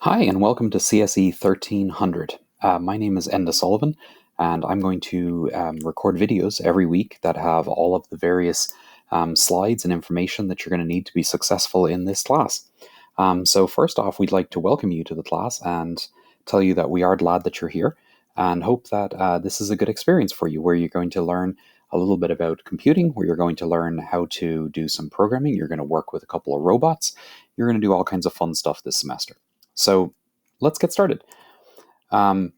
Hi, and welcome to CSE 1300. My name is Enda Sullivan, and I'm going to record videos every week that have all of the various slides and information that you're going to need to be successful in this class. So first off, we'd like to welcome you to the class and tell you that we are glad that you're here and hope that this is a good experience for you, where you're going to learn a little bit about computing, where you're going to learn how to do some programming, you're going to work with a couple of robots, you're going to do all kinds of fun stuff this semester. So let's get started. The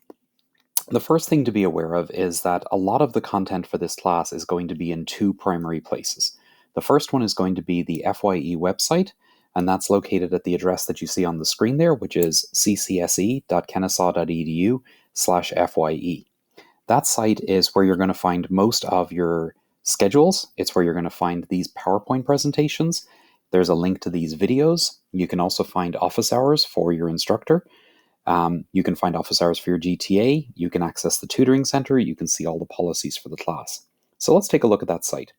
first thing to be aware of is that a lot of the content for this class is going to be in two primary places. The first one is going to be the FYE website, and that's located at the address that you see on the screen there, which is ccse.kennesaw.edu/FYE. That site is where you're going to find most of your schedules. It's where you're going to find these PowerPoint presentations. There's a link to these videos. You can also find office hours for your instructor. You can find office hours for your GTA. You can access the tutoring center. You can see all the policies for the class. So let's take a look at that site.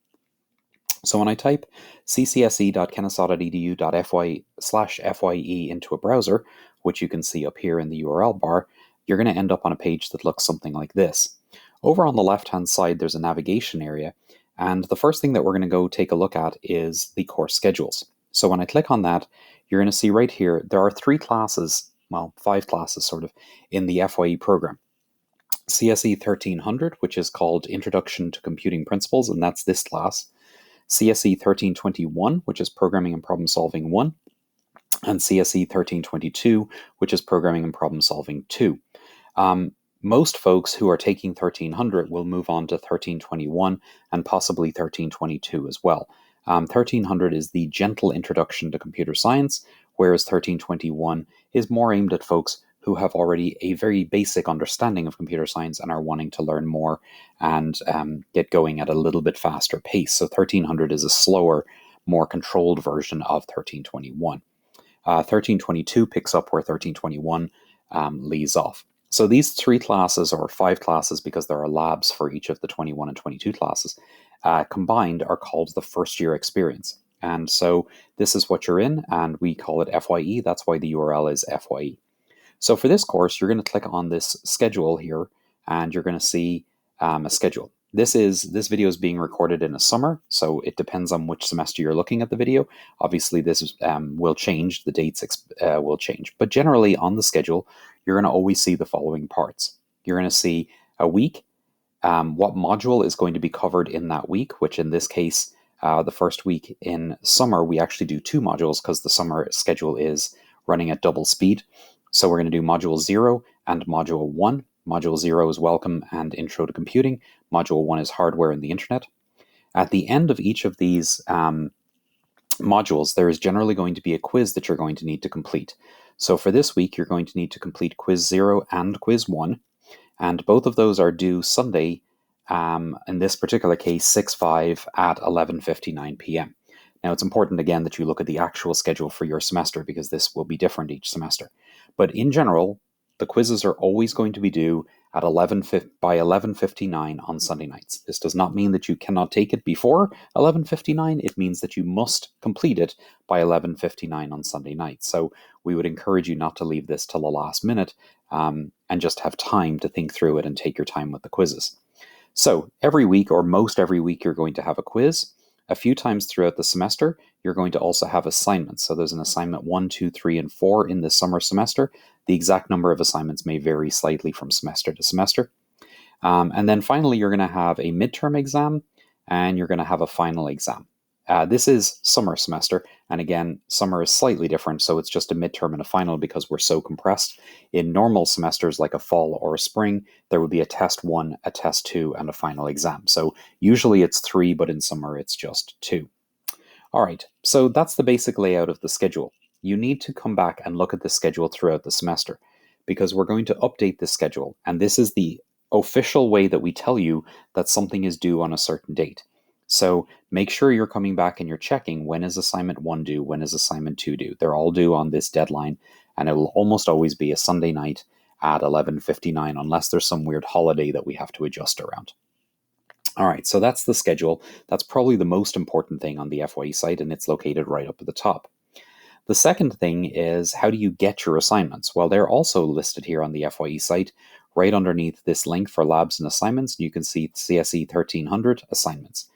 So when I type ccse.kennesaw.edu.fye/FYE into a browser, which you can see up here in the URL bar, you're going to end up on a page that looks something like this. Over on the left-hand side, there's a navigation area, and the first thing that we're going to go take a look at is the course schedules. So when I click on that, you're going to see right here, there are five classes sort of, in the FYE program. CSE 1300, which is called Introduction to Computing Principles, and that's this class. CSE 1321, which is Programming and Problem Solving 1, and CSE 1322, which is Programming and Problem Solving 2. Most folks who are taking 1300 will move on to 1321 and possibly 1322 as well. 1300 is the gentle introduction to computer science, whereas 1321 is more aimed at folks who have already a very basic understanding of computer science and are wanting to learn more and get going at a little bit faster pace. So 1300 is a slower, more controlled version of 1321. 1322 picks up where 1321 leaves off. So these three classes, or five classes because there are labs for each of the 21 and 22 classes, combined are called the first year experience. And so this is what you're in, and we call it FYE. That's why the URL is FYE. So for this course, you're going to click on this schedule here, and you're going to see a schedule. This video is being recorded in a summer, so it depends on which semester you're looking at the video. Obviously, this will change. The dates will change. But generally, on the schedule, you're going to always see the following parts. You're going to see a week, what module is going to be covered in that week, which in this case, the first week in summer, we actually do two modules because the summer schedule is running at double speed. So we're going to do Module 0 and Module 1. Module 0 is Welcome and Intro to Computing. Module 1 is Hardware and the Internet. At the end of each of these modules, there is generally going to be a quiz that you're going to need to complete. So for this week, you're going to need to complete Quiz 0 and Quiz 1. And both of those are due Sunday, in this particular case, 6/5 at 11:59 p.m. Now, it's important, again, that you look at the actual schedule for your semester because this will be different each semester. But in general, the quizzes are always going to be due at by 11:59 on Sunday nights. This does not mean that you cannot take it before 11:59. It means that you must complete it by 11:59 on Sunday nights. So we would encourage you not to leave this till the last minute and just have time to think through it and take your time with the quizzes. So every week, or most every week, you're going to have a quiz. A few times throughout the semester, you're going to also have assignments. So there's an assignment 1, 2, 3, and 4 in the summer semester. The exact number of assignments may vary slightly from semester to semester. And then finally, you're going to have a midterm exam, and you're going to have a final exam. This is summer semester, and again, summer is slightly different, so it's just a midterm and a final because we're so compressed. In normal semesters like a fall or a spring, there would be a test 1, a test 2, and a final exam. So usually it's 3, but in summer it's just 2. All right, so that's the basic layout of the schedule. You need to come back and look at the schedule throughout the semester because we're going to update the schedule, and this is the official way that we tell you that something is due on a certain date. So make sure you're coming back and you're checking when is assignment 1 due, when is assignment 2 due. They're all due on this deadline, and it will almost always be a Sunday night at 11:59 unless there's some weird holiday that we have to adjust around. All right, so that's the schedule. That's probably the most important thing on the FYE site, and it's located right up at the top. The second thing is, how do you get your assignments? Well, they're also listed here on the FYE site, right underneath this link for labs and assignments. You can see CSE 1300 assignments.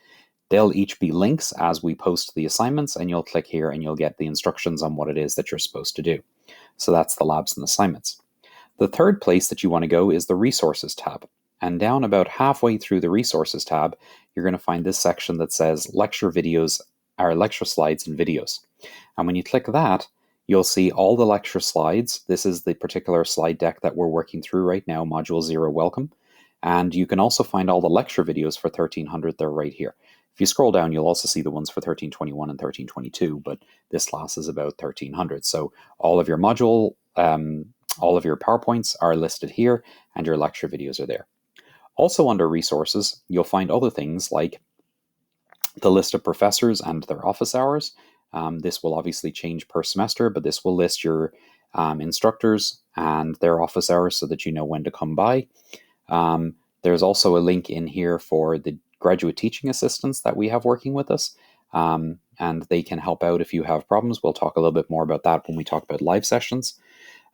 They'll each be links as we post the assignments, and you'll click here and you'll get the instructions on what it is that you're supposed to do. So that's the labs and assignments. The third place that you want to go is the resources tab. And down about halfway through the resources tab, you're going to find this section that says lecture videos, or lecture slides and videos. And when you click that, you'll see all the lecture slides. This is the particular slide deck that we're working through right now, Module 0 Welcome. And you can also find all the lecture videos for 1300. They're right here. If you scroll down, you'll also see the ones for 1321 and 1322, but this class is about 1300. So all of your module, all of your PowerPoints are listed here, and your lecture videos are there. Also under resources, you'll find other things like the list of professors and their office hours. This will obviously change per semester, but this will list your instructors and their office hours so that you know when to come by. There's also a link in here for the graduate teaching assistants that we have working with us, and they can help out if you have problems. We'll talk a little bit more about that when we talk about live sessions.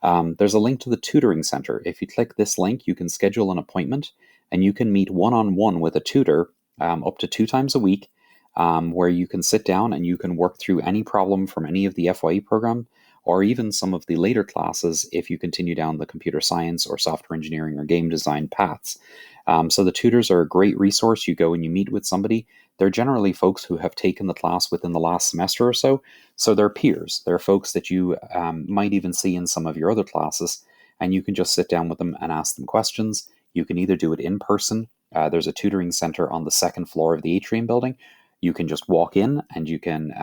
There's a link to the tutoring center. If you click this link, you can schedule an appointment, and you can meet one-on-one with a tutor up to 2 times a week, where you can sit down and you can work through any problem from any of the FYE program, or even some of the later classes if you continue down the computer science or software engineering or game design paths. So the tutors are a great resource. You go and you meet with somebody. They're generally folks who have taken the class within the last semester or so. So they're peers. They're folks that you might even see in some of your other classes, and you can just sit down with them and ask them questions. You can either do it in person. There's a tutoring center on the 2nd floor of the atrium building. You can just walk in and you can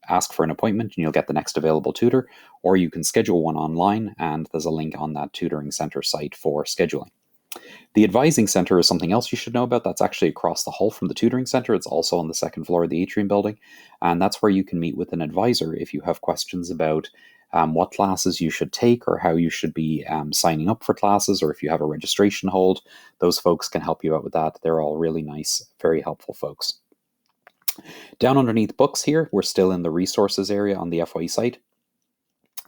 ask for an appointment and you'll get the next available tutor, or you can schedule one online, and there's a link on that tutoring center site for scheduling. The advising center is something else you should know about. That's actually across the hall from the tutoring center. It's also on the 2nd floor of the atrium building, and that's where you can meet with an advisor if you have questions about what classes you should take or how you should be signing up for classes, or if you have a registration hold. Those folks can help you out with that. They're all really nice, very helpful folks. Down underneath books here, we're still in the resources area on the FYE site.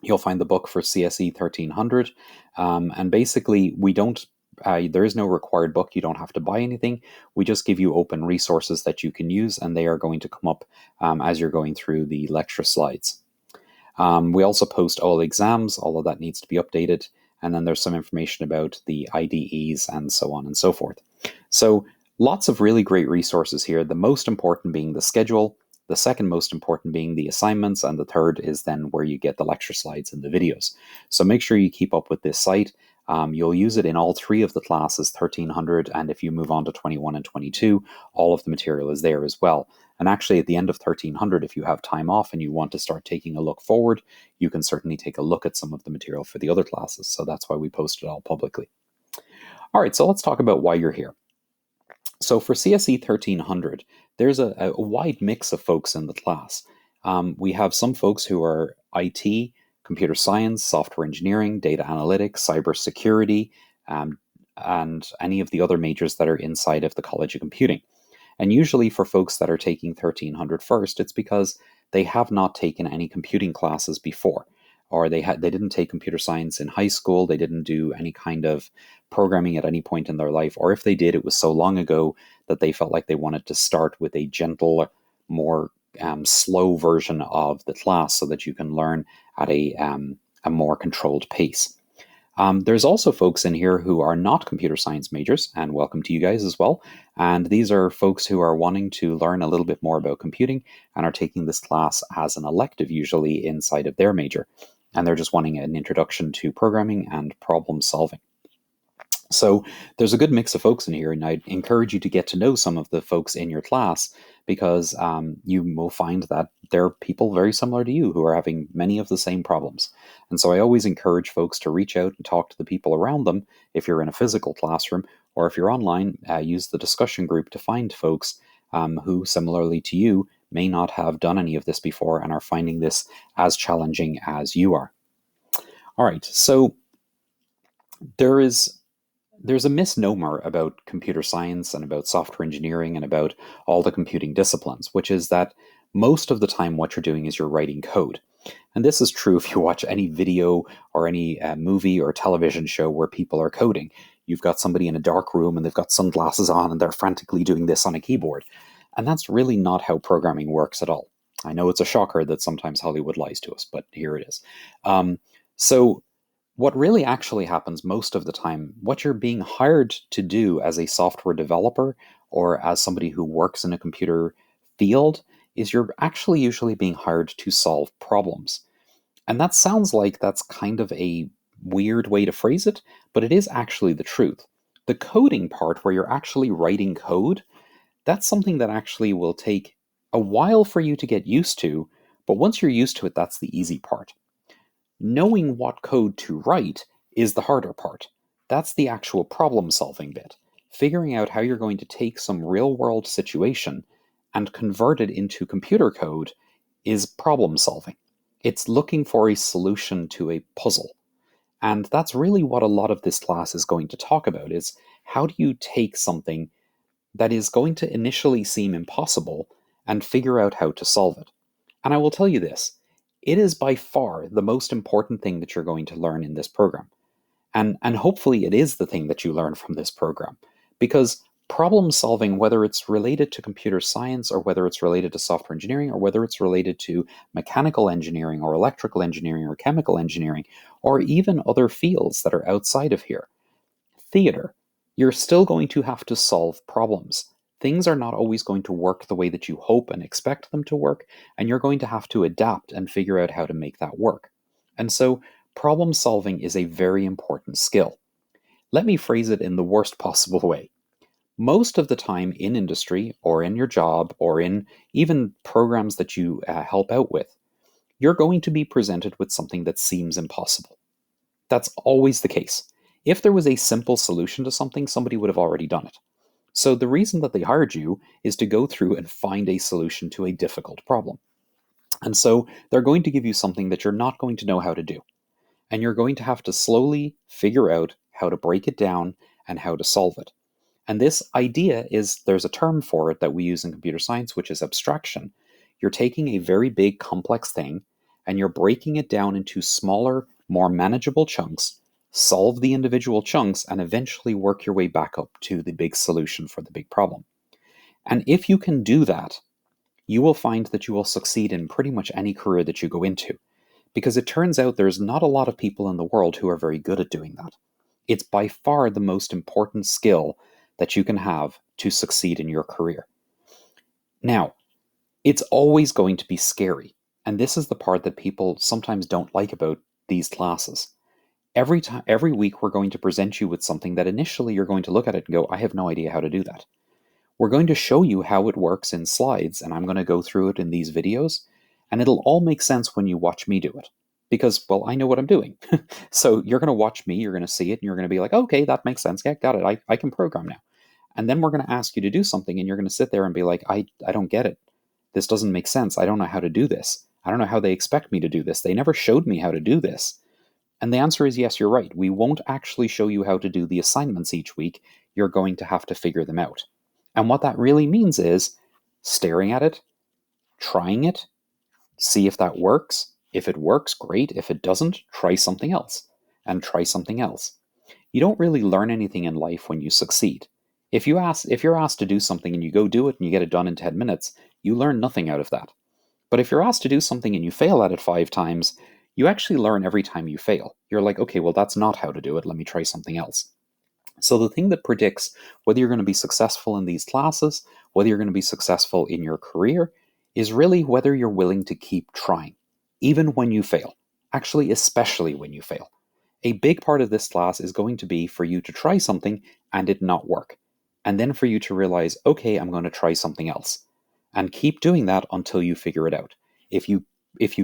You'll find the book for CSE 1300, and basically we don't there is no required book. You don't have to buy anything. We just give you open resources that you can use, and they are going to come up as you're going through the lecture slides. We also post all exams. All of that needs to be updated, and then there's some information about the IDEs and so on and so forth. So lots of really great resources here, the most important being the schedule, the second most important being the assignments, and the third is then where you get the lecture slides and the videos. So make sure you keep up with this site. You'll use it in all 3 of the classes, 1300, and if you move on to 21 and 22, all of the material is there as well. And actually at the end of 1300, if you have time off and you want to start taking a look forward, you can certainly take a look at some of the material for the other classes. So that's why we post it all publicly. All right, so let's talk about why you're here. So for CSE 1300, there's a wide mix of folks in the class. We have some folks who are IT, computer science, software engineering, data analytics, cybersecurity, and any of the other majors that are inside of the College of Computing. And usually for folks that are taking 1300 first, it's because they have not taken any computing classes before, or they didn't take computer science in high school, they didn't do any kind of programming at any point in their life, or if they did, it was so long ago that they felt like they wanted to start with a gentle, more slow version of the class so that you can learn at a more controlled pace. There's also folks in here who are not computer science majors, and welcome to you guys as well. And these are folks who are wanting to learn a little bit more about computing and are taking this class as an elective, usually inside of their major. And they're just wanting an introduction to programming and problem solving. So there's a good mix of folks in here, and I'd encourage you to get to know some of the folks in your class, because you will find that there are people very similar to you who are having many of the same problems. And so I always encourage folks to reach out and talk to the people around them if you're in a physical classroom, or if you're online, use the discussion group to find folks who, similarly to you, may not have done any of this before and are finding this as challenging as you are. All right, so there's a misnomer about computer science and about software engineering and about all the computing disciplines, which is that most of the time what you're doing is you're writing code. And this is true if you watch any video or any movie or television show where people are coding. You've got somebody in a dark room and they've got sunglasses on and they're frantically doing this on a keyboard. And that's really not how programming works at all. I know it's a shocker that sometimes Hollywood lies to us, but here it is. So what really actually happens most of the time, what you're being hired to do as a software developer or as somebody who works in a computer field, is you're actually usually being hired to solve problems. And that sounds like that's kind of a weird way to phrase it, but it is actually the truth. The coding part, where you're actually writing code, that's something that actually will take a while for you to get used to, but once you're used to it, that's the easy part. Knowing what code to write is the harder part. That's the actual problem solving bit. Figuring out how you're going to take some real world situation and convert it into computer code is problem solving. It's looking for a solution to a puzzle. And that's really what a lot of this class is going to talk about, is how do you take something that is going to initially seem impossible and figure out how to solve it. And I will tell you this, it is by far the most important thing that you're going to learn in this program. And hopefully it is the thing that you learn from this program. Because problem solving, whether it's related to computer science or whether it's related to software engineering or whether it's related to mechanical engineering or electrical engineering or chemical engineering, or even other fields that are outside of here, theater, you're still going to have to solve problems. Things are not always going to work the way that you hope and expect them to work, and you're going to have to adapt and figure out how to make that work. And so, problem solving is a very important skill. Let me phrase it in the worst possible way. Most of the time in industry, or in your job, or in even programs that you help out with, you're going to be presented with something that seems impossible. That's always the case. If there was a simple solution to something, somebody would have already done it. So the reason that they hired you is to go through and find a solution to a difficult problem. And so they're going to give you something that you're not going to know how to do. And you're going to have to slowly figure out how to break it down and how to solve it. And this idea is, there's a term for it that we use in computer science, which is abstraction. You're taking a very big, complex thing and you're breaking it down into smaller, more manageable chunks, solve the individual chunks, and eventually work your way back up to the big solution for the big problem. And if you can do that, you will find that you will succeed in pretty much any career that you go into. Because it turns out there's not a lot of people in the world who are very good at doing that. It's by far the most important skill that you can have to succeed in your career. Now, it's always going to be scary. And this is the part that people sometimes don't like about these classes. Every week, we're going to present you with something that initially you're going to look at it and go, I have no idea how to do that. We're going to show you how it works in slides, and I'm going to go through it in these videos, and it'll all make sense when you watch me do it. Because, well, I know what I'm doing. So you're going to watch me, you're going to see it, and you're going to be like, okay, that makes sense. Yeah, got it. I can program now. And then we're going to ask you to do something, and you're going to sit there and be like, I don't get it. This doesn't make sense. I don't know how to do this. I don't know how they expect me to do this. They never showed me how to do this. And the answer is yes, you're right. We won't actually show you how to do the assignments each week. You're going to have to figure them out. And what that really means is staring at it, trying it, see if that works. If it works, great. If it doesn't, try something else. And try something else. You don't really learn anything in life when you succeed. If you're asked to do something and you go do it and you get it done in 10 minutes, you learn nothing out of that. But if you're asked to do something and you fail at it 5 times, you actually learn every time you fail. You're like, okay, well, that's not how to do it. Let me try something else. So the thing that predicts whether you're going to be successful in these classes, whether you're going to be successful in your career, is really whether you're willing to keep trying, even when you fail. Actually, especially when you fail. A big part of this class is going to be for you to try something and it not work. And then for you to realize, okay, I'm going to try something else. And keep doing that until you figure it out. If you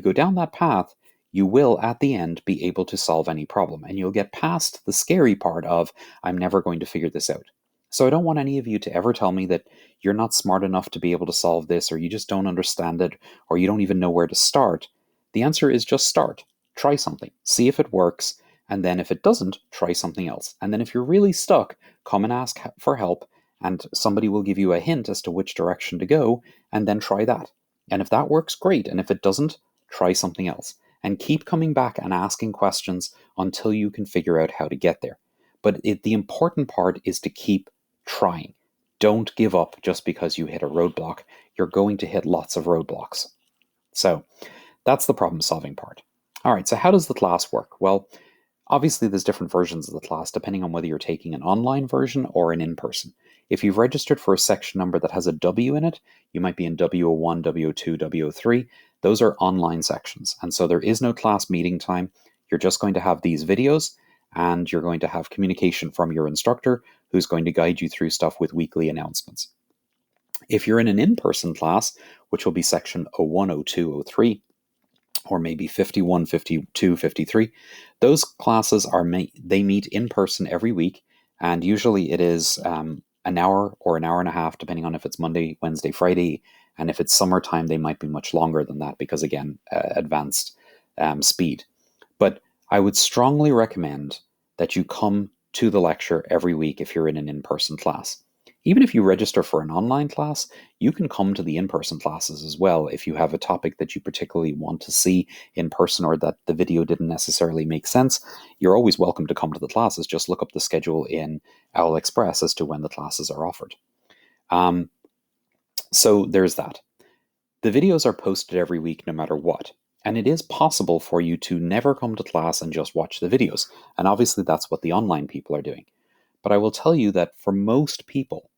go down that path, you will, at the end, be able to solve any problem. And you'll get past the scary part of, I'm never going to figure this out. So I don't want any of you to ever tell me that you're not smart enough to be able to solve this, or you just don't understand it, or you don't even know where to start. The answer is just start. Try something. See if it works. And then if it doesn't, try something else. And then if you're really stuck, come and ask for help, and somebody will give you a hint as to which direction to go, and then try that. And if that works, great. And if it doesn't, try something else. And keep coming back and asking questions until you can figure out how to get there. But the important part is to keep trying. Don't give up just because you hit a roadblock. You're going to hit lots of roadblocks. So that's the problem solving part. All right, so how does the class work? Well, obviously there's different versions of the class depending on whether you're taking an online version or an in-person. If you've registered for a section number that has a W in it, you might be in W01, W02, W03. Those are online sections. And so there is no class meeting time. You're just going to have these videos and you're going to have communication from your instructor who's going to guide you through stuff with weekly announcements. If you're in an in-person class, which will be section 01, 02, 03, or maybe 51, 52, 53, those classes they meet in person every week, and usually it is an hour or an hour and a half, depending on if it's Monday, Wednesday, Friday, and if it's summertime, they might be much longer than that because, again, advanced speed. But I would strongly recommend that you come to the lecture every week if you're in an in-person class. Even if you register for an online class, you can come to the in-person classes as well if you have a topic that you particularly want to see in person or that the video didn't necessarily make sense. You're always welcome to come to the classes. Just look up the schedule in Owl Express as to when the classes are offered. So there's that. The videos are posted every week no matter what. And it is possible for you to never come to class and just watch the videos. And obviously that's what the online people are doing. But I will tell you that for most people,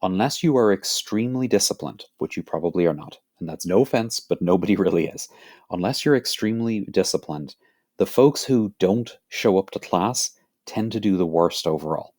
unless you are extremely disciplined, which you probably are not, and that's no offense, but nobody really is, unless you're extremely disciplined, the folks who don't show up to class tend to do the worst overall.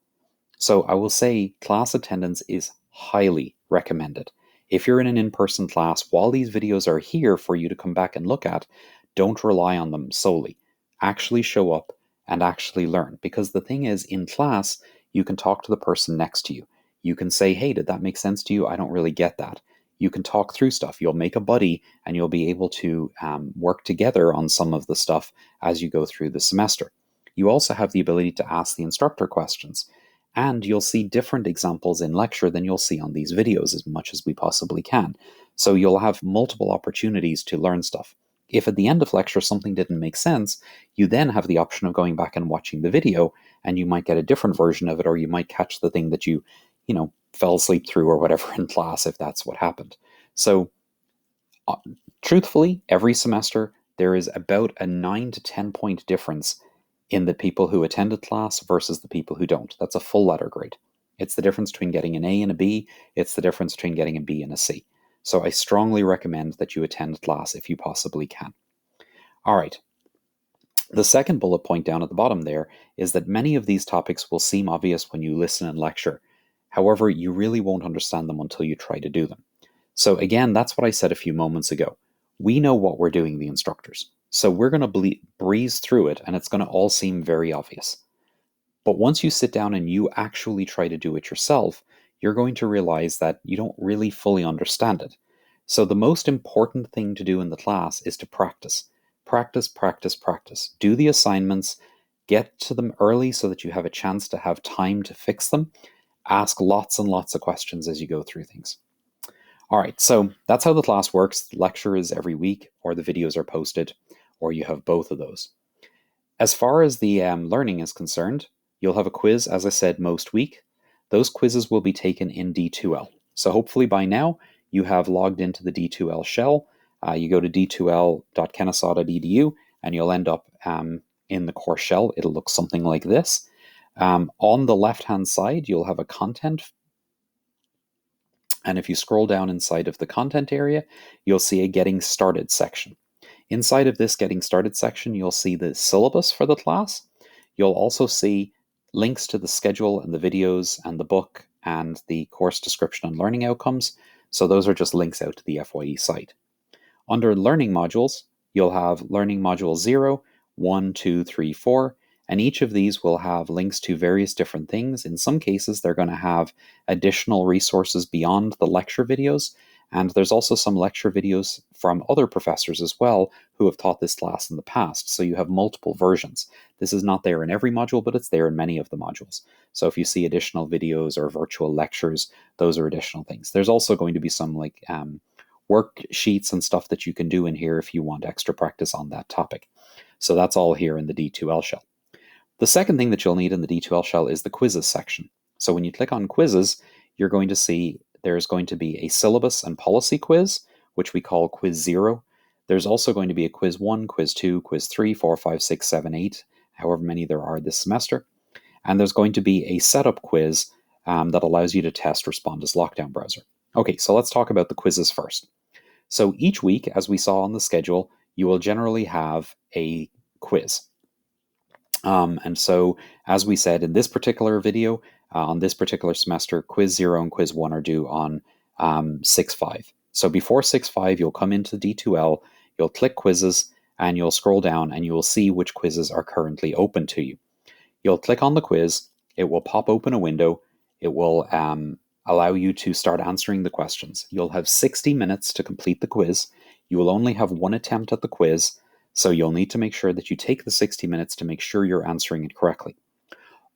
So I will say class attendance is highly recommended. If you're in an in-person class, while these videos are here for you to come back and look at, don't rely on them solely. Actually show up and actually learn. Because the thing is, in class, you can talk to the person next to you. You can say, hey, did that make sense to you? I don't really get that. You can talk through stuff. You'll make a buddy and you'll be able to work together on some of the stuff as you go through the semester. You also have the ability to ask the instructor questions. And you'll see different examples in lecture than you'll see on these videos as much as we possibly can. So you'll have multiple opportunities to learn stuff. If at the end of lecture something didn't make sense, you then have the option of going back and watching the video, and you might get a different version of it, or you might catch the thing that you fell asleep through or whatever in class if that's what happened. So truthfully, every semester there is about a 9 to 10 point difference in the people who attended class versus the people who don't. That's a full letter grade. It's the difference between getting an A and a B. It's the difference between getting a B and a C. So I strongly recommend that you attend class if you possibly can. All right. The second bullet point down at the bottom there is that many of these topics will seem obvious when you listen and lecture. However, you really won't understand them until you try to do them. So again, that's what I said a few moments ago. We know what we're doing, the instructors. So we're going to breeze through it, and it's going to all seem very obvious. But once you sit down and you actually try to do it yourself, you're going to realize that you don't really fully understand it. So the most important thing to do in the class is to practice. Practice, practice, practice. Do the assignments, get to them early so that you have a chance to have time to fix them. Ask lots and lots of questions as you go through things. All right, so that's how the class works. The lecture is every week, or the videos are posted, or you have both of those. As far as the learning is concerned, you'll have a quiz, as I said, most week. Those quizzes will be taken in D2L. So hopefully by now, you have logged into the D2L shell. You go to d2l.kennesaw.edu, and you'll end up in the course shell. It'll look something like this. On the left-hand side, you'll have a content. And if you scroll down inside of the content area, you'll see a Getting Started section. Inside of this Getting Started section, you'll see the syllabus for the class. You'll also see links to the schedule and the videos and the book and the course description and learning outcomes. So those are just links out to the FYE site. Under Learning Modules, you'll have Learning Module 0, 1, 2, 3, 4, and each of these will have links to various different things. In some cases, they're going to have additional resources beyond the lecture videos, and there's also some lecture videos from other professors as well who have taught this class in the past, so you have multiple versions. This is not there in every module, but it's there in many of the modules. So if you see additional videos or virtual lectures, those are additional things. There's also going to be some worksheets and stuff that you can do in here if you want extra practice on that topic. So that's all here in the D2L shell. The second thing that you'll need in the D2L shell is the quizzes section. So when you click on quizzes, you're going to see there's going to be a syllabus and policy quiz, which we call quiz 0. There's also going to be a quiz 1, quiz 2, quiz 3, 4, 5, 6, 7, 8, however many there are this semester. And there's going to be a setup quiz that allows you to test Respondus Lockdown Browser. Okay, so let's talk about the quizzes first. So each week, as we saw on the schedule, you will generally have a quiz. And so, as we said in this particular video, on this particular semester, quiz 0 and quiz 1 are due on 6/5. So before 6/5, you'll come into D2L, you'll click quizzes, and you'll scroll down and you will see which quizzes are currently open to you. You'll click on the quiz, it will pop open a window, it will allow you to start answering the questions. You'll have 60 minutes to complete the quiz. You will only have one attempt at the quiz, so you'll need to make sure that you take the 60 minutes to make sure you're answering it correctly.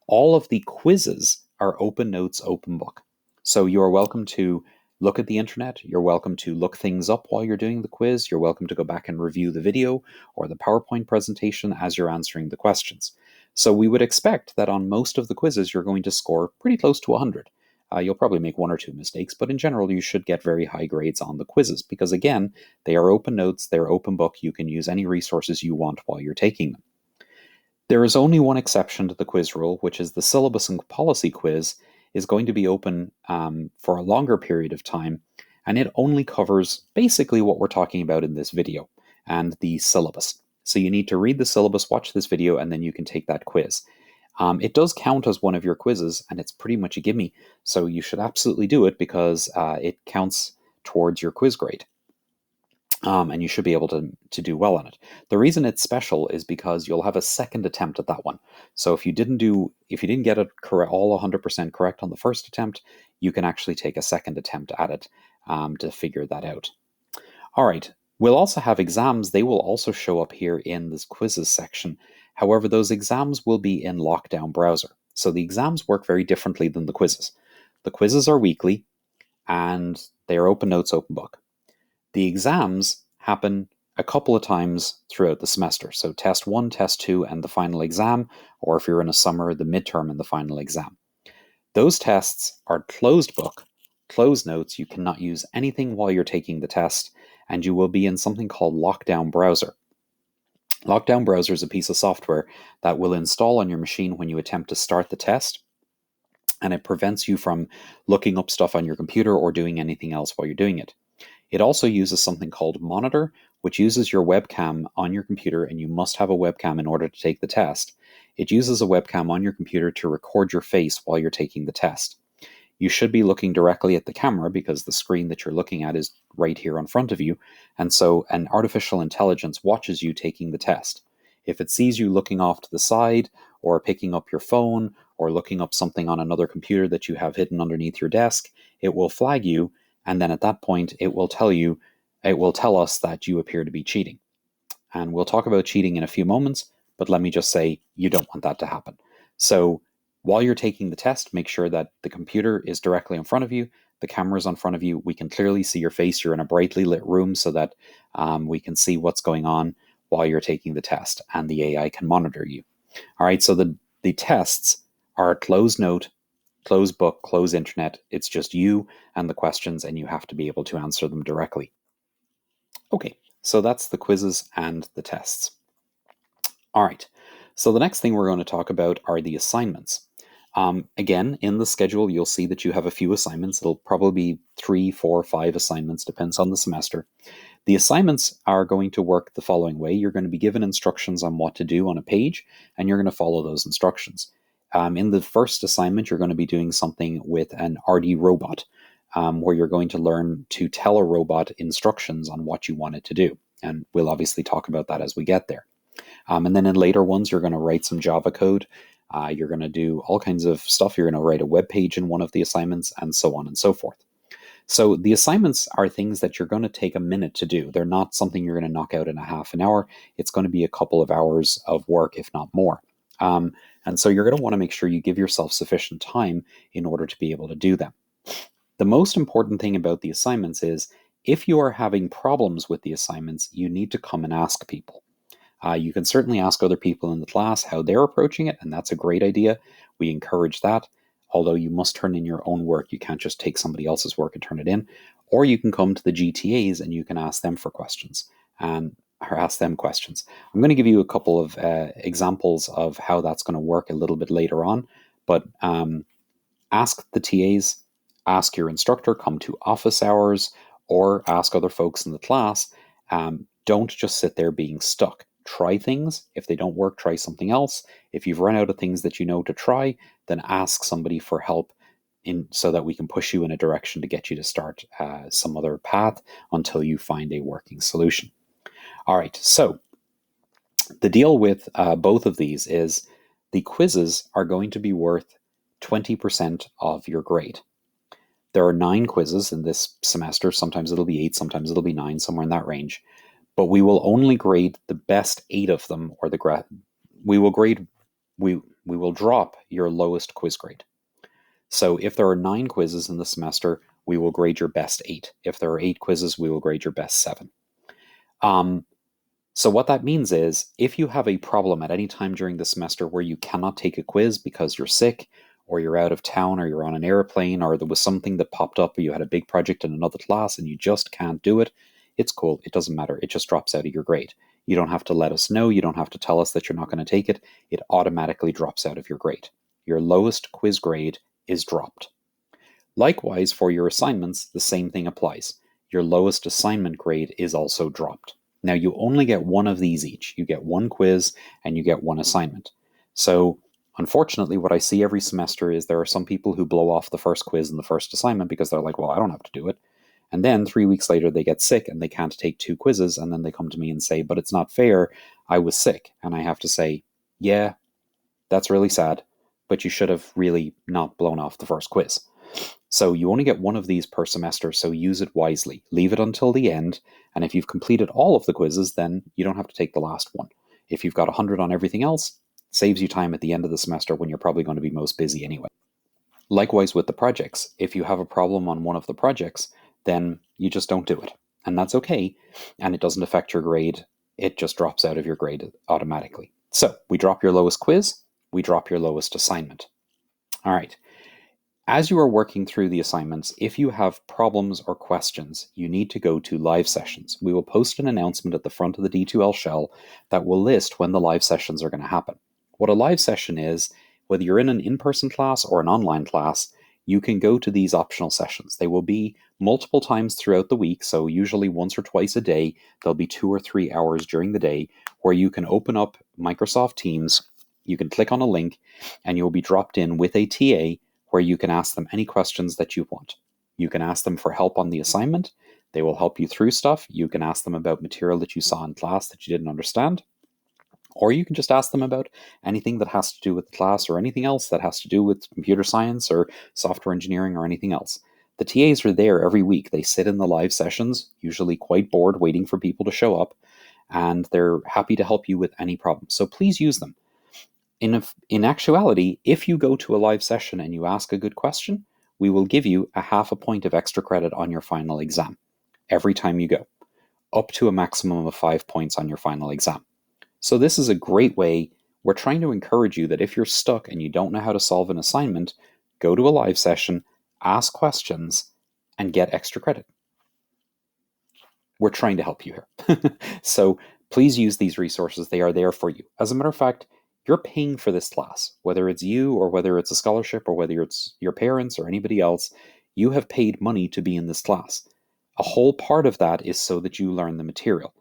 All of the quizzes are open notes, open book. So you're welcome to look at the internet. You're welcome to look things up while you're doing the quiz. You're welcome to go back and review the video or the PowerPoint presentation as you're answering the questions. So we would expect that on most of the quizzes, you're going to score pretty close to 100. You'll probably make one or two mistakes, but in general, you should get very high grades on the quizzes because, again, they are open notes, they're open book. You can use any resources you want while you're taking them. There is only one exception to the quiz rule, which is the syllabus and policy quiz is going to be open for a longer period of time, and it only covers basically what we're talking about in this video and the syllabus. So you need to read the syllabus, watch this video, and then you can take that quiz. It does count as one of your quizzes, and it's pretty much a gimme, so you should absolutely do it because it counts towards your quiz grade. And you should be able to do well on it. The reason it's special is because you'll have a second attempt at that one. So if you didn't get it all 100% correct on the first attempt, you can actually take a second attempt at it to figure that out. All right. We'll also have exams. They will also show up here in this quizzes section. However, those exams will be in Lockdown Browser. So the exams work very differently than the quizzes. The quizzes are weekly, and they are open notes, open book. The exams happen a couple of times throughout the semester. So test 1, test 2, and the final exam, or if you're in a summer, the midterm and the final exam. Those tests are closed book, closed notes. You cannot use anything while you're taking the test, and you will be in something called Lockdown Browser. Lockdown Browser is a piece of software that will install on your machine when you attempt to start the test, and it prevents you from looking up stuff on your computer or doing anything else while you're doing it. It also uses something called Monitor, which uses your webcam on your computer, and you must have a webcam in order to take the test. It uses a webcam on your computer to record your face while you're taking the test. You should be looking directly at the camera because the screen that you're looking at is right here in front of you, and so an artificial intelligence watches you taking the test. If it sees you looking off to the side, or picking up your phone, or looking up something on another computer that you have hidden underneath your desk, it will flag you, and then at that point it will tell us that you appear to be cheating. And we'll talk about cheating in a few moments, but let me just say you don't want that to happen. So while you're taking the test, make sure that the computer is directly in front of you, the camera is in front of you, we can clearly see your face, you're in a brightly lit room so that we can see what's going on while you're taking the test, and the AI can monitor you. All right, so the tests are closed note, closed book, closed internet. It's just you and the questions, and you have to be able to answer them directly. Okay, so that's the quizzes and the tests. All right, so the next thing we're going to talk about are the assignments. Again, in the schedule, you'll see that you have a few assignments. It'll probably be 3, 4, 5 assignments, depends on the semester. The assignments are going to work the following way. You're going to be given instructions on what to do on a page, and you're going to follow those instructions. In the first assignment, you're going to be doing something with an RD robot, where you're going to learn to tell a robot instructions on what you want it to do. And we'll obviously talk about that as we get there. And then in later ones, you're going to write some Java code. You're going to do all kinds of stuff. You're going to write a web page in one of the assignments, and so on and so forth. So the assignments are things that you're going to take a minute to do. They're not something you're going to knock out in a half an hour. It's going to be a couple of hours of work, if not more. And so you're going to want to make sure you give yourself sufficient time in order to be able to do them. The most important thing about the assignments is if you are having problems with the assignments, you need to come and ask people. You can certainly ask other people in the class how they're approaching it, and that's a great idea. We encourage that, although you must turn in your own work. You can't just take somebody else's work and turn it in. Or you can come to the GTAs and you can ask them for questions or ask them questions. I'm going to give you a couple of examples of how that's going to work a little bit later on, but ask the TAs, ask your instructor, come to office hours, or ask other folks in the class. Don't just sit there being stuck. Try things. If they don't work, try something else. If you've run out of things that you know to try, then ask somebody for help so that we can push you in a direction to get you to start some other path until you find a working solution. All right, so the deal with both of these is the quizzes are going to be worth 20% of your grade. There are 9 quizzes in this semester. Sometimes it'll be 8, sometimes it'll be 9, somewhere in that range. But we will only grade the best 8 of them, or we will drop your lowest quiz grade. So if there are 9 quizzes in the semester, we will grade your best 8. If there are 8 quizzes, we will grade your best 7. So what that means is, if you have a problem at any time during the semester where you cannot take a quiz because you're sick, or you're out of town, or you're on an airplane, or there was something that popped up, or you had a big project in another class and you just can't do it, it's cool. It doesn't matter. It just drops out of your grade. You don't have to let us know. You don't have to tell us that you're not going to take it. It automatically drops out of your grade. Your lowest quiz grade is dropped. Likewise, for your assignments, the same thing applies. Your lowest assignment grade is also dropped. Now, you only get one of these each. You get one quiz and you get one assignment. So, unfortunately, what I see every semester is there are some people who blow off the first quiz and the first assignment because they're like, well, I don't have to do it. And then 3 weeks later, they get sick and they can't take 2 quizzes. And then they come to me and say, but it's not fair. I was sick. And I have to say, yeah, that's really sad, but you should have really not blown off the first quiz. So you only get one of these per semester, so use it wisely. Leave it until the end, and if you've completed all of the quizzes, then you don't have to take the last one. If you've got 100 on everything else, saves you time at the end of the semester when you're probably going to be most busy anyway. Likewise with the projects. If you have a problem on one of the projects, then you just don't do it. And that's okay, and it doesn't affect your grade. It just drops out of your grade automatically. So we drop your lowest quiz, we drop your lowest assignment. All right. As you are working through the assignments, if you have problems or questions, you need to go to live sessions. We will post an announcement at the front of the D2L shell that will list when the live sessions are going to happen. What a live session is, whether you're in an in-person class or an online class, you can go to these optional sessions. They will be multiple times throughout the week, so usually once or twice a day. There'll be 2 or 3 hours during the day where you can open up Microsoft Teams, you can click on a link, and you'll be dropped in with a TA where you can ask them any questions that you want. You can ask them for help on the assignment. They will help you through stuff. You can ask them about material that you saw in class that you didn't understand. Or you can just ask them about anything that has to do with the class or anything else that has to do with computer science or software engineering or anything else. The TAs are there every week. They sit in the live sessions, usually quite bored, waiting for people to show up, and they're happy to help you with any problem. So please use them. In actuality, if you go to a live session and you ask a good question, we will give you a half a point of extra credit on your final exam every time you go, up to a maximum of 5 points on your final exam. So this is a great way. We're trying to encourage you that if you're stuck and you don't know how to solve an assignment, go to a live session, ask questions, and get extra credit. We're trying to help you here. So please use these resources. They are there for you. As a matter of fact, you're paying for this class, whether it's you or whether it's a scholarship or whether it's your parents or anybody else. You have paid money to be in this class. A whole part of that is so that you learn the material.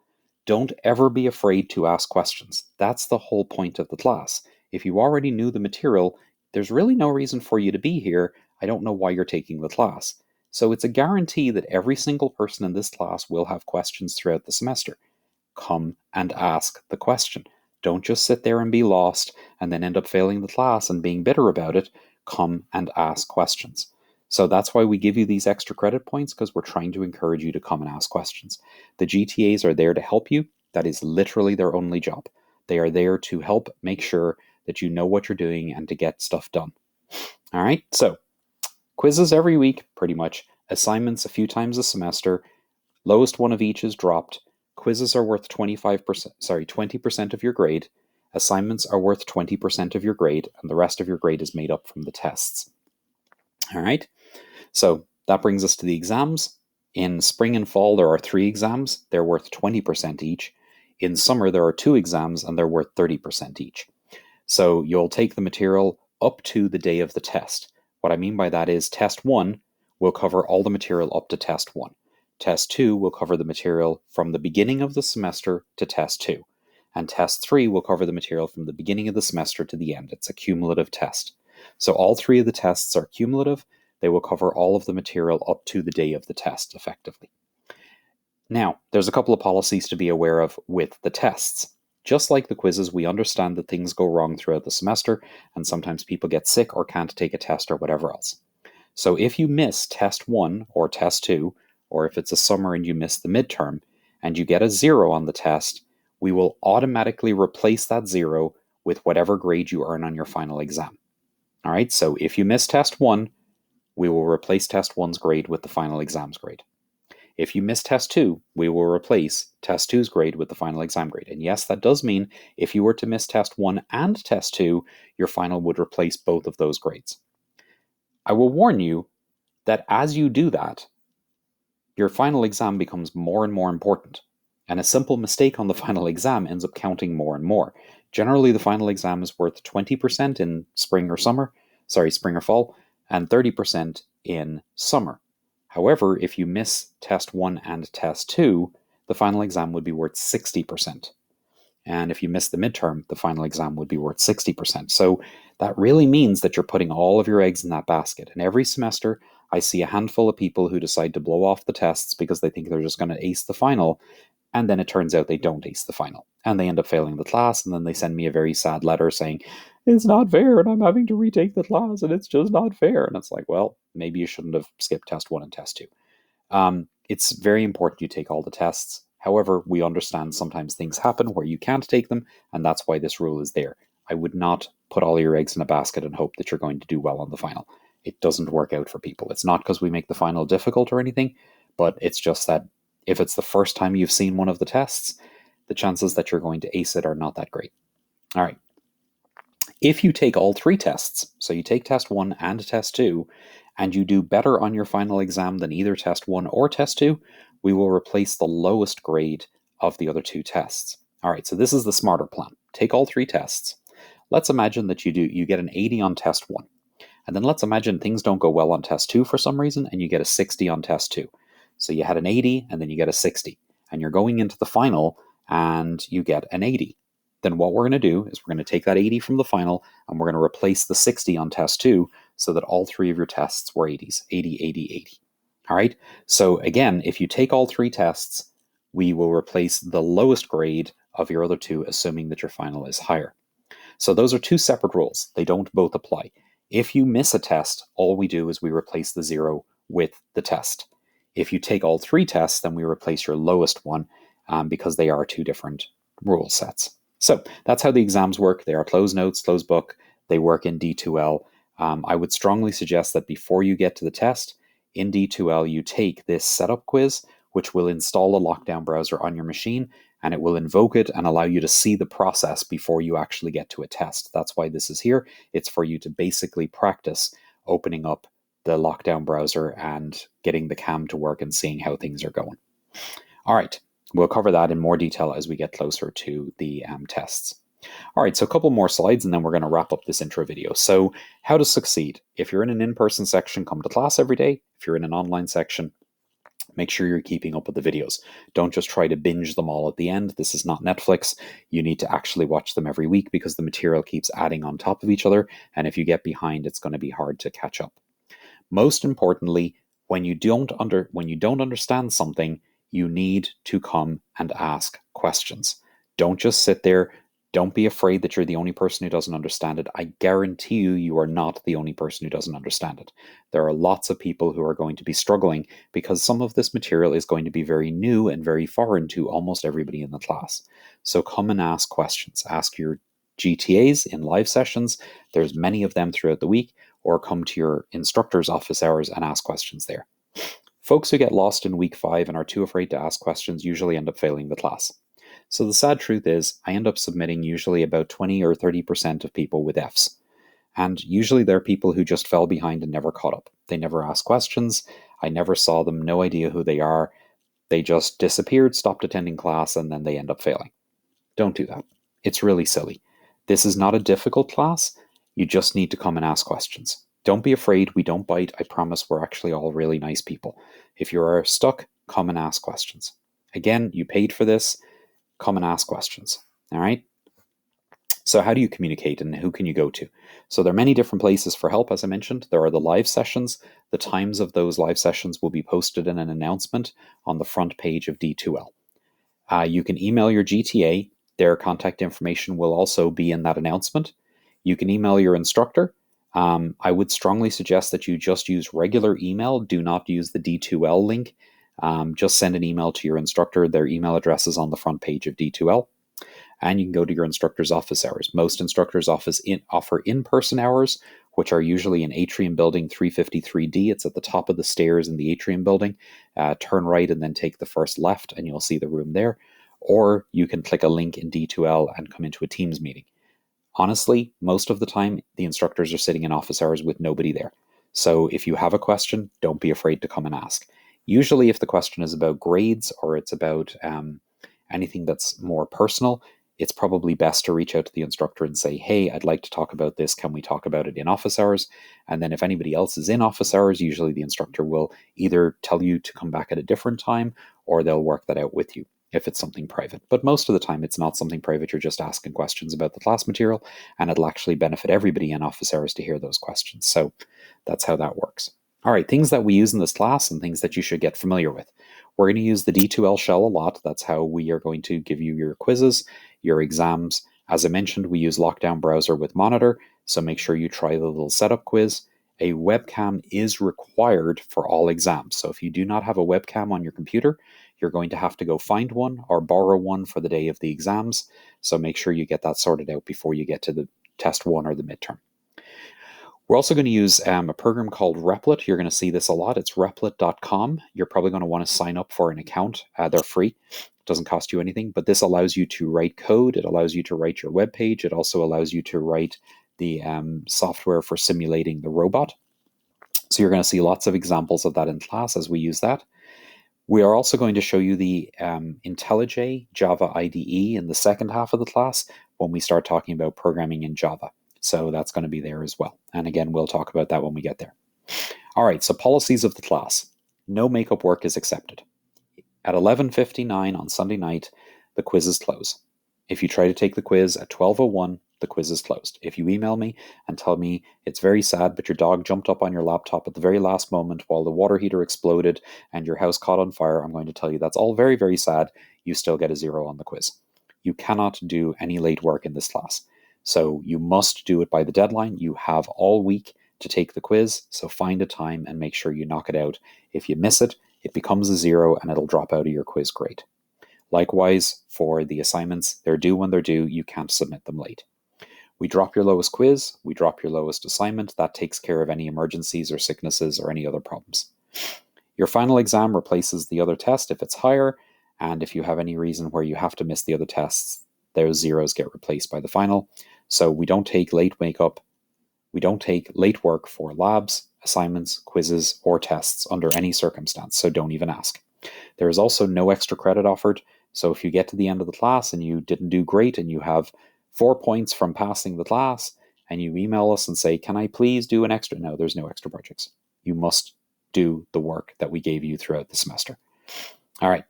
Don't ever be afraid to ask questions. That's the whole point of the class. If you already knew the material, there's really no reason for you to be here. I don't know why you're taking the class. So it's a guarantee that every single person in this class will have questions throughout the semester. Come and ask the question. Don't just sit there and be lost and then end up failing the class and being bitter about it. Come and ask questions. So that's why we give you these extra credit points, because we're trying to encourage you to come and ask questions. The GTAs are there to help you. That is literally their only job. They are there to help make sure that you know what you're doing and to get stuff done. All right, so quizzes every week, pretty much. Assignments a few times a semester. Lowest one of each is dropped. Quizzes are worth 20% of your grade. Assignments are worth 20% of your grade, and the rest of your grade is made up from the tests. All right, so that brings us to the exams. In spring and fall, there are 3 exams. They're worth 20% each. In summer, there are 2 exams, and they're worth 30% each. So you'll take the material up to the day of the test. What I mean by that is test 1 will cover all the material up to test 1. Test 2 will cover the material from the beginning of the semester to test 2. And test 3 will cover the material from the beginning of the semester to the end. It's a cumulative test. So all 3 of the tests are cumulative. They will cover all of the material up to the day of the test, effectively. Now, there's a couple of policies to be aware of with the tests. Just like the quizzes, we understand that things go wrong throughout the semester, and sometimes people get sick or can't take a test or whatever else. So if you miss test 1 or test 2, or if it's a summer and you miss the midterm, and you get a 0 on the test, we will automatically replace that 0 with whatever grade you earn on your final exam. All right, so if you miss test 1, we will replace test 1's grade with the final exam's grade. If you miss test 2, we will replace test 2's grade with the final exam grade. And yes, that does mean if you were to miss test 1 and test 2, your final would replace both of those grades. I will warn you that as you do that, your final exam becomes more and more important. And a simple mistake on the final exam ends up counting more and more. Generally, the final exam is worth 20% in spring or fall, and 30% in summer. However, if you miss test 1 and test 2, the final exam would be worth 60%. And if you miss the midterm, the final exam would be worth 60%. So that really means that you're putting all of your eggs in that basket. And every semester, I see a handful of people who decide to blow off the tests because they think they're just going to ace the final. And then it turns out they don't ace the final. And they end up failing the class. And then they send me a very sad letter saying, it's not fair and I'm having to retake the class and it's just not fair. And it's like, well, maybe you shouldn't have skipped test 1 and test 2. It's very important you take all the tests. However, we understand sometimes things happen where you can't take them, and that's why this rule is there. I would not put all your eggs in a basket and hope that you're going to do well on the final. It doesn't work out for people. It's not because we make the final difficult or anything, but it's just that if it's the first time you've seen one of the tests, the chances that you're going to ace it are not that great. All right. If you take all 3 tests, so you take test 1 and test 2, and you do better on your final exam than either test 1 or test 2, we will replace the lowest grade of the other 2 tests. All right, so this is the smarter plan. Take all 3 tests. Let's imagine that you get an 80 on test 1. And then let's imagine things don't go well on test 2 for some reason, and you get a 60 on test 2. So you had an 80, and then you get a 60. And you're going into the final, and you get an 80. Then what we're going to do is we're going to take that 80 from the final, and we're going to replace the 60 on test 2 so that all 3 of your tests were 80s. 80, 80, 80. All right? So again, if you take all 3 tests, we will replace the lowest grade of your other 2, assuming that your final is higher. So those are 2 separate rules. They don't both apply. If you miss a test, all we do is we replace the 0 with the test. If you take all 3 tests, then we replace your lowest one because they are 2 different rule sets. So that's how the exams work. They are closed notes, closed book. They work in D2L. I would strongly suggest that before you get to the test, in D2L, you take this setup quiz, which will install a lockdown browser on your machine, and it will invoke it and allow you to see the process before you actually get to a test. That's why this is here. It's for you to basically practice opening up the lockdown browser and getting the cam to work and seeing how things are going. All right, we'll cover that in more detail as we get closer to the tests. All right, so a couple more slides and then we're going to wrap up this intro video. So how to succeed. If you're in an in-person section, come to class every day. If you're in an online section, make sure you're keeping up with the videos. Don't just try to binge them all at the end. This is not Netflix. You need to actually watch them every week because the material keeps adding on top of each other. And if you get behind, it's going to be hard to catch up. Most importantly, when you don't understand something, you need to come and ask questions. Don't just sit there. Don't be afraid that you're the only person who doesn't understand it. I guarantee you, you are not the only person who doesn't understand it. There are lots of people who are going to be struggling because some of this material is going to be very new and very foreign to almost everybody in the class. So come and ask questions. Ask your GTAs in live sessions. There's many of them throughout the week, or come to your instructor's office hours and ask questions there. Folks who get lost in week 5 and are too afraid to ask questions usually end up failing the class. So the sad truth is, I end up submitting usually about 20 or 30% of people with Fs. And usually they're people who just fell behind and never caught up. They never asked questions. I never saw them, no idea who they are. They just disappeared, stopped attending class, and then they end up failing. Don't do that. It's really silly. This is not a difficult class. You just need to come and ask questions. Don't be afraid. We don't bite. I promise we're actually all really nice people. If you are stuck, come and ask questions. Again, you paid for this. Come and ask questions. All right? So how do you communicate and who can you go to? So there are many different places for help, as I mentioned. There are the live sessions. The times of those live sessions will be posted in an announcement on the front page of D2L. You can email your GTA. Their contact information will also be in that announcement. You can email your instructor. I would strongly suggest that you just use regular email. Do not use the D2L link. Just send an email to your instructor. Their email address is on the front page of D2L. And you can go to your instructor's office hours. Most instructors' offer in-person hours, which are usually in Atrium Building 353D. It's at the top of the stairs in the Atrium Building. Turn right and then take the first left, and you'll see the room there. Or you can click a link in D2L and come into a Teams meeting. Honestly, most of the time, the instructors are sitting in office hours with nobody there. So if you have a question, don't be afraid to come and ask. Usually, if the question is about grades or it's about anything that's more personal, it's probably best to reach out to the instructor and say, hey, I'd like to talk about this. Can we talk about it in office hours? And then if anybody else is in office hours, usually the instructor will either tell you to come back at a different time or they'll work that out with you if it's something private. But most of the time, it's not something private. You're just asking questions about the class material, and it'll actually benefit everybody in office hours to hear those questions. So that's how that works. All right, things that we use in this class and things that you should get familiar with. We're going to use the D2L shell a lot. That's how we are going to give you your quizzes, your exams. As I mentioned, we use Lockdown Browser with Monitor, so make sure you try the little setup quiz. A webcam is required for all exams. So if you do not have a webcam on your computer, you're going to have to go find one or borrow one for the day of the exams. So make sure you get that sorted out before you get to the test one or the midterm. We're also going to use a program called Replit. You're going to see this a lot. It's replit.com. You're probably going to want to sign up for an account. They're free. It doesn't cost you anything, but this allows you to write code. It allows you to write your web page. It also allows you to write the software for simulating the robot. So you're going to see lots of examples of that in class as we use that. We are also going to show you the IntelliJ Java IDE in the second half of the class when we start talking about programming in Java. So that's going to be there as well. And again, we'll talk about that when we get there. All right, so policies of the class. No makeup work is accepted. At 11:59 on Sunday night, the quizzes close. If you try to take the quiz at 12:01, the quiz is closed. If you email me and tell me it's very sad, but your dog jumped up on your laptop at the very last moment while the water heater exploded and your house caught on fire, I'm going to tell you that's all very, very sad. You still get a 0 on the quiz. You cannot do any late work in this class. So you must do it by the deadline. You have all week to take the quiz. So find a time and make sure you knock it out. If you miss it, it becomes a 0 and it'll drop out of your quiz grade. Likewise, for the assignments, they're due when they're due. You can't submit them late. We drop your lowest quiz. We drop your lowest assignment. That takes care of any emergencies or sicknesses or any other problems. Your final exam replaces the other test if it's higher. And if you have any reason where you have to miss the other tests, those 0s get replaced by the final. So we don't take late makeup. We don't take late work for labs, assignments, quizzes, or tests under any circumstance. So don't even ask. There is also no extra credit offered. So if you get to the end of the class and you didn't do great and you have 4 points from passing the class and you email us and say, can I please do an extra? No, there's no extra projects. You must do the work that we gave you throughout the semester. All right.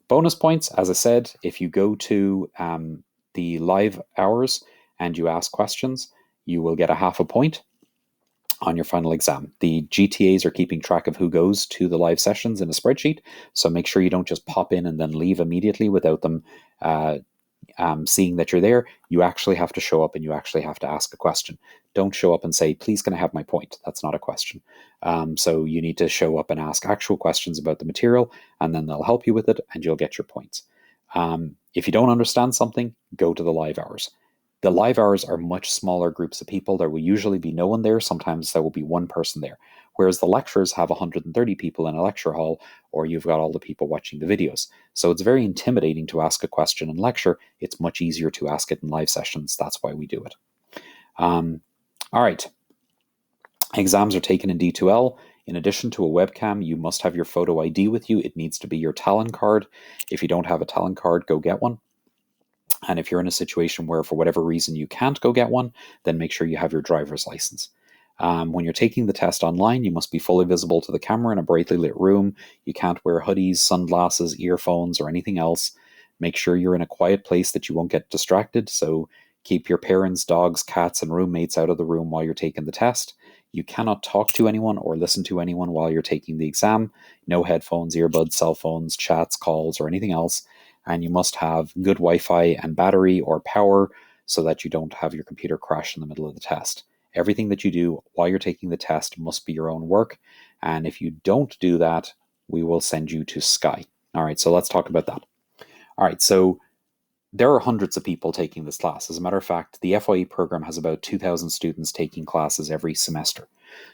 Bonus points, as I said, if you go to the live hours and you ask questions, you will get a half a point on your final exam. The GTAs are keeping track of who goes to the live sessions in a spreadsheet, so make sure you don't just pop in and then leave immediately without them seeing that you're there. You actually have to show up and you actually have to ask a question. Don't show up and say, please can I have my point? That's not a question. So you need to show up and ask actual questions about the material, and then they'll help you with it and you'll get your points. If you don't understand something, go to the live hours. The live hours are much smaller groups of people. There will usually be no one there. Sometimes there will be one person there. Whereas the lectures have 130 people in a lecture hall, or you've got all the people watching the videos. So it's very intimidating to ask a question in lecture. It's much easier to ask it in live sessions. That's why we do it. All right. Exams are taken in D2L. In addition to a webcam, you must have your photo ID with you. It needs to be your Talon card. If you don't have a Talon card, go get one. And if you're in a situation where, for whatever reason, you can't go get one, then make sure you have your driver's license. When you're taking the test online, you must be fully visible to the camera in a brightly lit room. You can't wear hoodies, sunglasses, earphones, or anything else. Make sure you're in a quiet place that you won't get distracted. So keep your parents, dogs, cats, and roommates out of the room while you're taking the test. You cannot talk to anyone or listen to anyone while you're taking the exam. No headphones, earbuds, cell phones, chats, calls, or anything else. And you must have good Wi-Fi and battery or power so that you don't have your computer crash in the middle of the test. Everything that you do while you're taking the test must be your own work. And if you don't do that, we will send you to Sky. All right, so let's talk about that. All right, so there are hundreds of people taking this class. As a matter of fact, the FYE program has about 2,000 students taking classes every semester.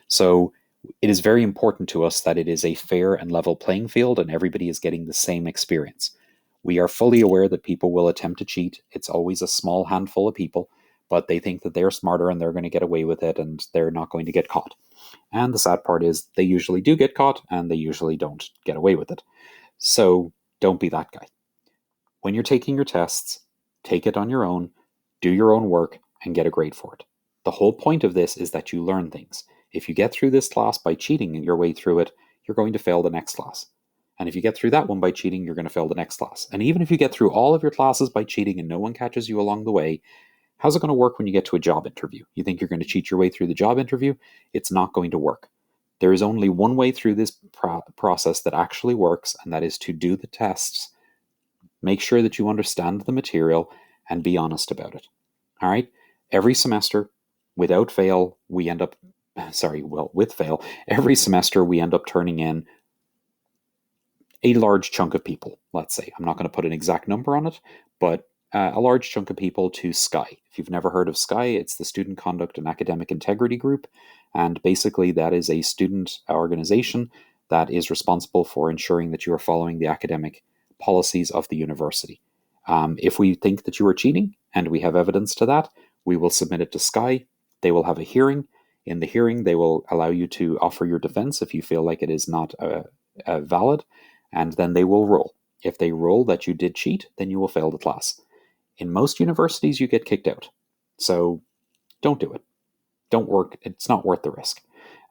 So it is very important to us that it is a fair and level playing field and everybody is getting the same experience. We are fully aware that people will attempt to cheat. It's always a small handful of people, but they think that they're smarter and they're going to get away with it and they're not going to get caught. And the sad part is they usually do get caught and they usually don't get away with it. So don't be that guy. When you're taking your tests, take it on your own, do your own work, and get a grade for it. The whole point of this is that you learn things. If you get through this class by cheating your way through it, you're going to fail the next class. And if you get through that one by cheating, you're going to fail the next class. And even if you get through all of your classes by cheating and no one catches you along the way, how's it going to work when you get to a job interview? You think you're going to cheat your way through the job interview? It's not going to work. There is only one way through this process that actually works, and that is to do the tests. Make sure that you understand the material and be honest about it. All right? Every semester, without fail, we end up, with fail, every semester we end up turning in a large chunk of people, let's say. I'm not going to put an exact number on it, but a large chunk of people to Sky. If you've never heard of Sky, it's the Student Conduct and Academic Integrity Group. And basically, that is a student organization that is responsible for ensuring that you are following the academic policies of the university. If we think that you are cheating and we have evidence to that, we will submit it to Sky. They will have a hearing. In the hearing, they will allow you to offer your defense if you feel like it is not valid, and then they will rule. If they rule that you did cheat, then you will fail the class. In most universities, you get kicked out. So don't do it. Don't work. It's not worth the risk.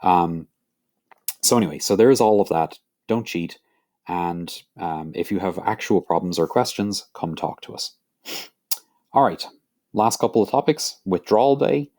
So anyway, so there is all of that. Don't cheat. And if you have actual problems or questions, come talk to us. All right, last couple of topics. Withdrawal day.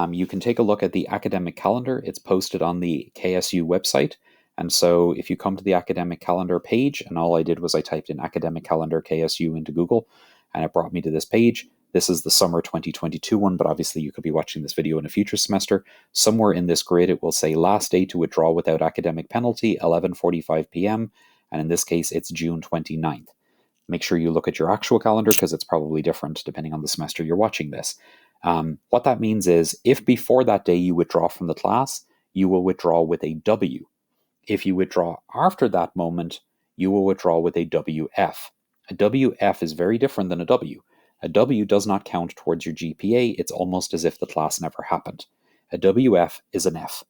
You can take a look at the academic calendar. It's posted on the KSU website. And so if you come to the academic calendar page, and all I did was I typed in academic calendar KSU into Google, and it brought me to this page. This is the summer 2022 one, but obviously you could be watching this video in a future semester. Somewhere in this grid, it will say last day to withdraw without academic penalty, 11:45 p.m., and in this case, it's June 29th. Make sure you look at your actual calendar because it's probably different depending on the semester you're watching this. What that means is if before that day you withdraw from the class, you will withdraw with a W. If you withdraw after that moment, you will withdraw with a WF. A WF is very different than a W. A W does not count towards your GPA. It's almost as if the class never happened. A WF is an F.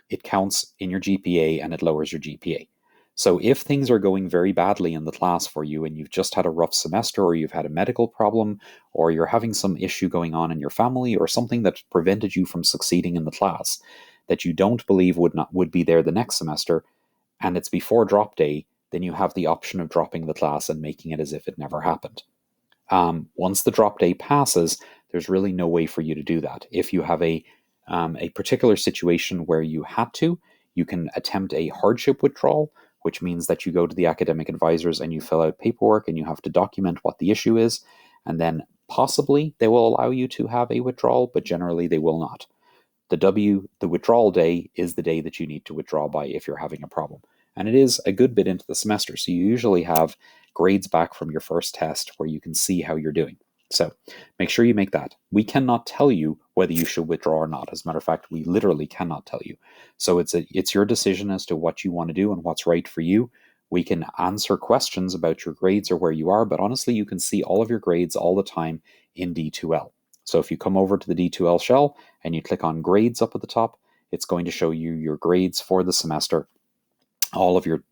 It counts in your GPA and it lowers your GPA. So if things are going very badly in the class for you and you've just had a rough semester or you've had a medical problem or you're having some issue going on in your family or something that prevented you from succeeding in the class that you don't believe would be there the next semester and it's before drop day, then you have the option of dropping the class and making it as if it never happened. Once the drop day passes, there's really no way for you to do that. If you have a particular situation where you had to, you can attempt a hardship withdrawal, which means that you go to the academic advisors and you fill out paperwork and you have to document what the issue is, and then possibly they will allow you to have a withdrawal, but generally they will not. The withdrawal day is the day that you need to withdraw by if you're having a problem. And it is a good bit into the semester, so you usually have grades back from your first test where you can see how you're doing. So make sure you make that. We cannot tell you whether you should withdraw or not. As a matter of fact, we literally cannot tell you. So it's your decision as to what you want to do and what's right for you. We can answer questions about your grades or where you are, but honestly, you can see all of your grades all the time in D2L. So if you come over to the D2L shell and you click on grades up at the top, it's going to show you your grades for the semester, all of your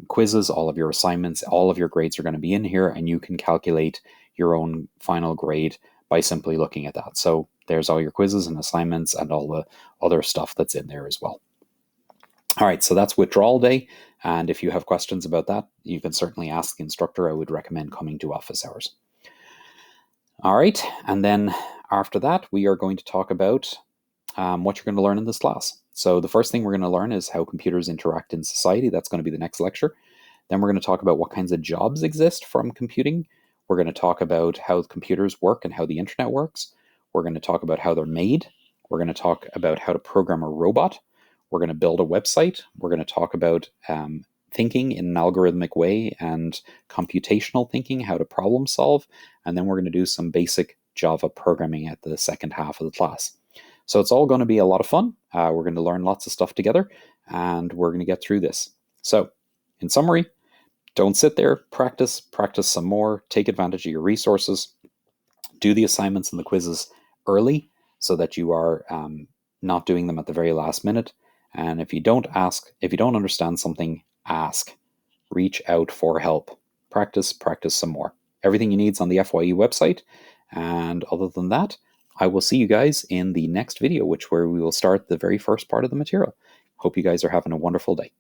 quizzes, all of your assignments, all of your grades are going to be in here, and you can calculate your own final grade by simply looking at that. So there's all your quizzes and assignments and all the other stuff that's in there as well. All right, so that's withdrawal day, and if you have questions about that, you can certainly ask the instructor. I would recommend coming to office hours. All right, and then after that, we are going to talk about what you're going to learn in this class. So the first thing we're going to learn is how computers interact in society. That's going to be the next lecture. Then we're going to talk about what kinds of jobs exist from computing. We're going to talk about how computers work and how the internet works. We're going to talk about how they're made. We're going to talk about how to program a robot. We're going to build a website. We're going to talk about thinking in an algorithmic way and computational thinking, how to problem solve. And then we're going to do some basic Java programming at the second half of the class. So it's all going to be a lot of fun. We're going to learn lots of stuff together, and we're going to get through this. So, in summary, don't sit there, practice some more, take advantage of your resources, do the assignments and the quizzes early so that you are not doing them at the very last minute. And if you don't understand something, ask. Reach out for help. Practice some more. Everything you need is on the FYE website. And other than that, I will see you guys in the next video, where we will start the very first part of the material. Hope you guys are having a wonderful day.